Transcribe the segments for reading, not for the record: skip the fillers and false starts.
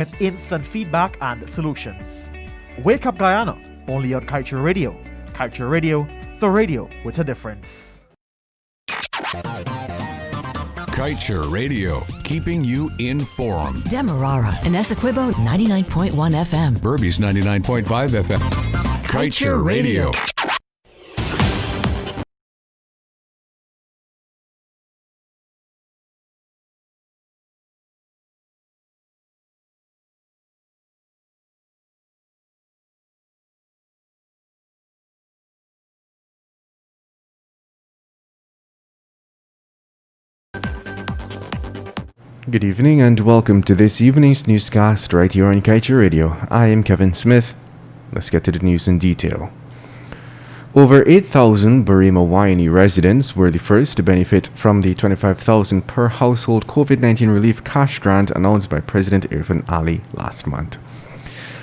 with instant feedback and solutions. Wake Up Guyana, only on Kaieteur Radio. Kaieteur Radio, the radio with a difference. Kaieteur Radio, keeping you informed. Demerara and Essequibo 99.1 FM. Burbies 99.5 FM. Kaieteur Radio. Good evening and welcome to this evening's newscast right here on Kaieteur Radio. I am Kevin Smith. Let's get to the news in detail. Over 8,000 Barima Waiani residents were the first to benefit from the $25,000 per household COVID-19 relief cash grant announced by President Irfan Ali last month.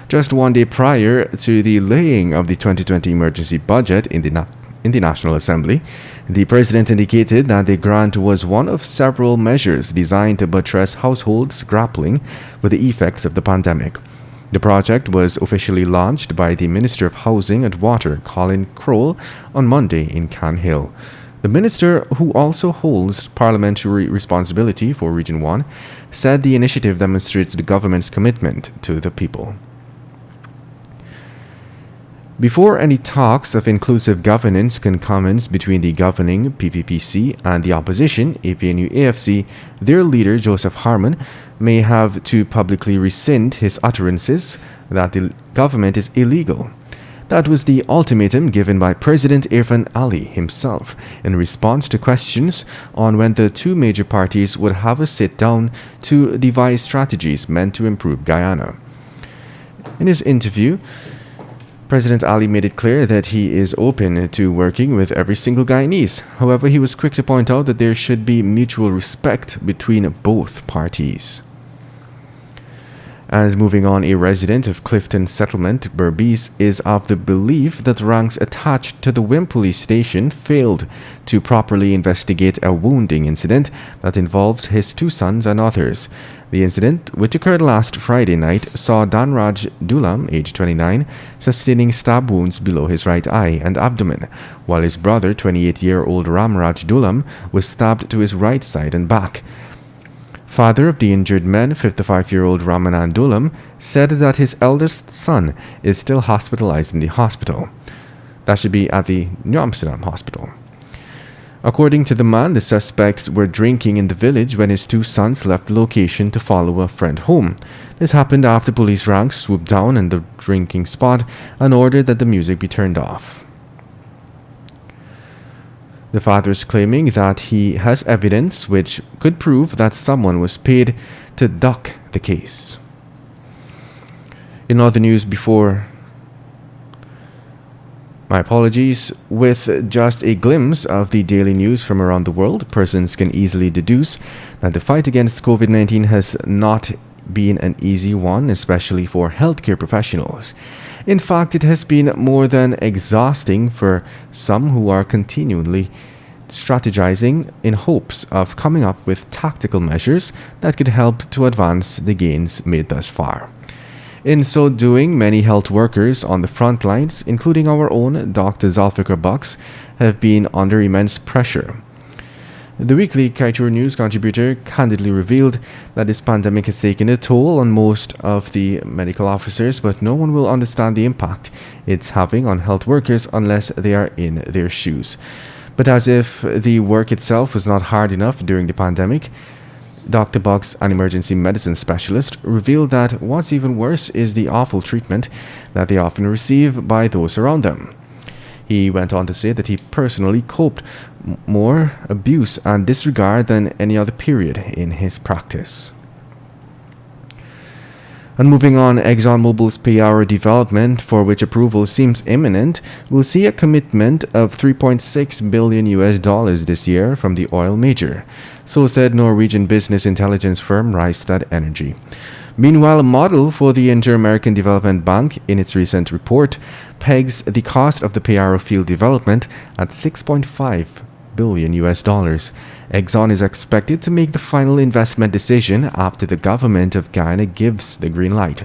Just one day prior to the laying of the 2020 emergency budget in the National Assembly, the President indicated that the grant was one of several measures designed to buttress households grappling with the effects of the pandemic. The project was officially launched by the Minister of Housing and Water, Colin Crowell, on Monday in Can Hill. The minister, who also holds parliamentary responsibility for Region 1, said the initiative demonstrates the government's commitment to the people. Before any talks of inclusive governance can commence between the governing PPPC and the opposition APNU-AFC, their leader Joseph Harmon may have to publicly rescind his utterances that the government is illegal. That was the ultimatum given by President Irfan Ali himself in response to questions on when the two major parties would have a sit-down to devise strategies meant to improve Guyana. In his interview, President Ali made it clear that he is open to working with every single Guyanese. However, he was quick to point out that there should be mutual respect between both parties. And moving on, a resident of Clifton Settlement, Berbice, is of the belief that ranks attached to the Wim police station failed to properly investigate a wounding incident that involved his two sons and others. The incident, which occurred last Friday night, saw Danraj Dulam, age 29, sustaining stab wounds below his right eye and abdomen, while his brother, 28-year-old Ramraj Dulam, was stabbed to his right side and back. Father of the injured men, 55-year-old Ramanan Dulam, said that his eldest son is still hospitalized in the hospital. That should be at the New Amsterdam hospital. According to the man, the suspects were drinking in the village when his two sons left the location to follow a friend home. This happened after police ranks swooped down in the drinking spot and ordered that the music be turned off. The father is claiming that he has evidence which could prove that someone was paid to duck the case. In other news with just a glimpse of the daily news from around the world, persons can easily deduce that the fight against COVID-19 has not been an easy one, especially for healthcare professionals. In fact, it has been more than exhausting for some who are continually strategizing in hopes of coming up with tactical measures that could help to advance the gains made thus far. In so doing, many health workers on the front lines, including our own Dr. Zulfikar Bucks, have been under immense pressure. The weekly Kaieteur News contributor candidly revealed that this pandemic has taken a toll on most of the medical officers, but no one will understand the impact it's having on health workers unless they are in their shoes. But as if the work itself was not hard enough during the pandemic, Dr. Bucks, an emergency medicine specialist, revealed that what's even worse is the awful treatment that they often receive by those around them. He went on to say that he personally coped more abuse and disregard than any other period in his practice. And moving on, ExxonMobil's Kaieteur development, for which approval seems imminent, will see a commitment of $3.6 billion this year from the oil major. So said Norwegian business intelligence firm Rystad Energy. Meanwhile, a model for the Inter-American Development Bank, in its recent report, pegs the cost of the Kaieteur field development at $6.5 billion. Exxon is expected to make the final investment decision after the government of Guyana gives the green light.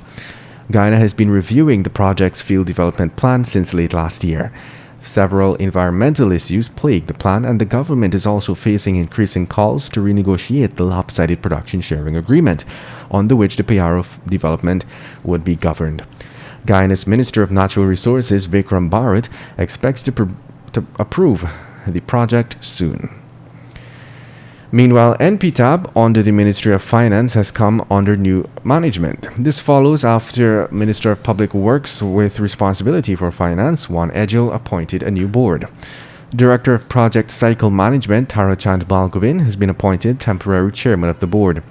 Guyana has been reviewing the project's field development plan since late last year. Several environmental issues plague the plan, and the government is also facing increasing calls to renegotiate the lopsided production sharing agreement, under which the payout of development would be governed. Guyana's Minister of Natural Resources, Vikram Bharat, expects to approve the project soon. Meanwhile, NPTAB, under the Ministry of Finance, has come under new management. This follows after Minister of Public Works with responsibility for finance, Juan Edgel, appointed a new board. Director of Project Cycle Management, Tarachand Balgovin, has been appointed temporary chairman of the board.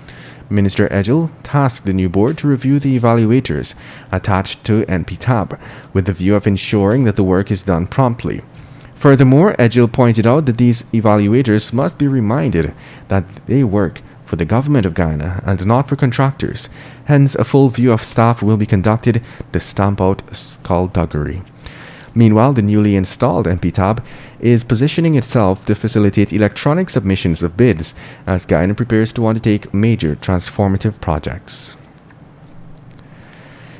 Minister Edgel tasked the new board to review the evaluators attached to NPTAB, with the view of ensuring that the work is done promptly. Furthermore, Edgel pointed out that these evaluators must be reminded that they work for the government of Guyana and not for contractors. Hence, a full view of staff will be conducted to stamp out skullduggery. Meanwhile, the newly installed NPTAB is positioning itself to facilitate electronic submissions of bids as Guyana prepares to undertake major transformative projects.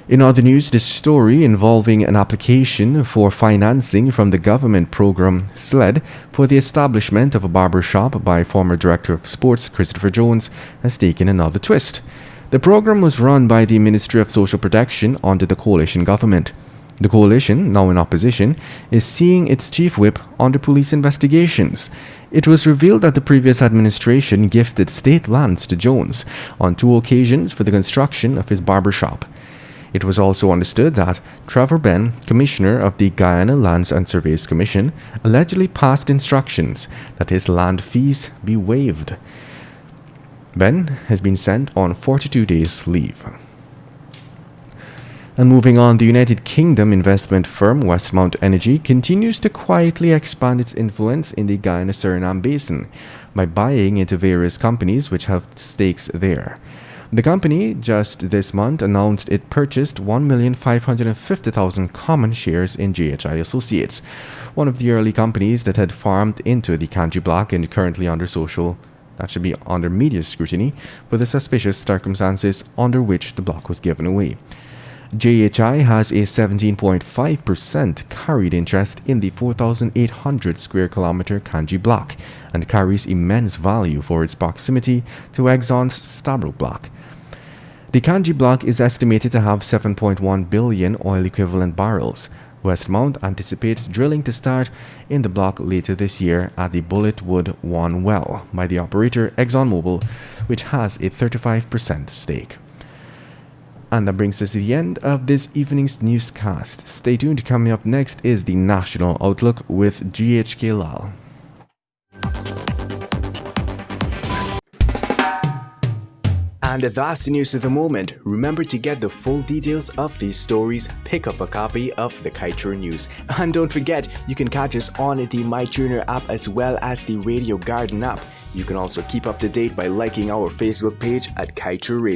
In other news, this story involving an application for financing from the government program SLED for the establishment of a barber shop by former Director of Sports Christopher Jones has taken another twist. The program was run by the Ministry of Social Protection under the coalition government. The coalition, now in opposition, is seeing its chief whip under police investigations. It was revealed that the previous administration gifted state lands to Jones on 2 occasions for the construction of his barber shop. It was also understood that Trevor Benn, Commissioner of the Guyana Lands and Surveys Commission, allegedly passed instructions that his land fees be waived. Benn has been sent on 42 days leave. And moving on, the United Kingdom investment firm Westmount Energy continues to quietly expand its influence in the Guyana-Suriname basin by buying into various companies which have stakes there. The company just this month announced it purchased 1,550,000 common shares in JHI Associates, one of the early companies that had farmed into the Kanji block and currently under under media scrutiny for the suspicious circumstances under which the block was given away. JHI has a 17.5% carried interest in the 4,800 square kilometer Kanji block and carries immense value for its proximity to Exxon's Stabroek block. The Kanji block is estimated to have 7.1 billion oil equivalent barrels. Westmount anticipates drilling to start in the block later this year at the Bulletwood 1 well by the operator ExxonMobil, which has a 35% stake. And that brings us to the end of this evening's newscast. Stay tuned. Coming up next is the National Outlook with GHK Lal. And that's the news of the moment. Remember to get the full details of these stories, pick up a copy of the Kaieteur News. And don't forget, you can catch us on the MyTuner app as well as the Radio Garden app. You can also keep up to date by liking our Facebook page at Kaieteur Radio.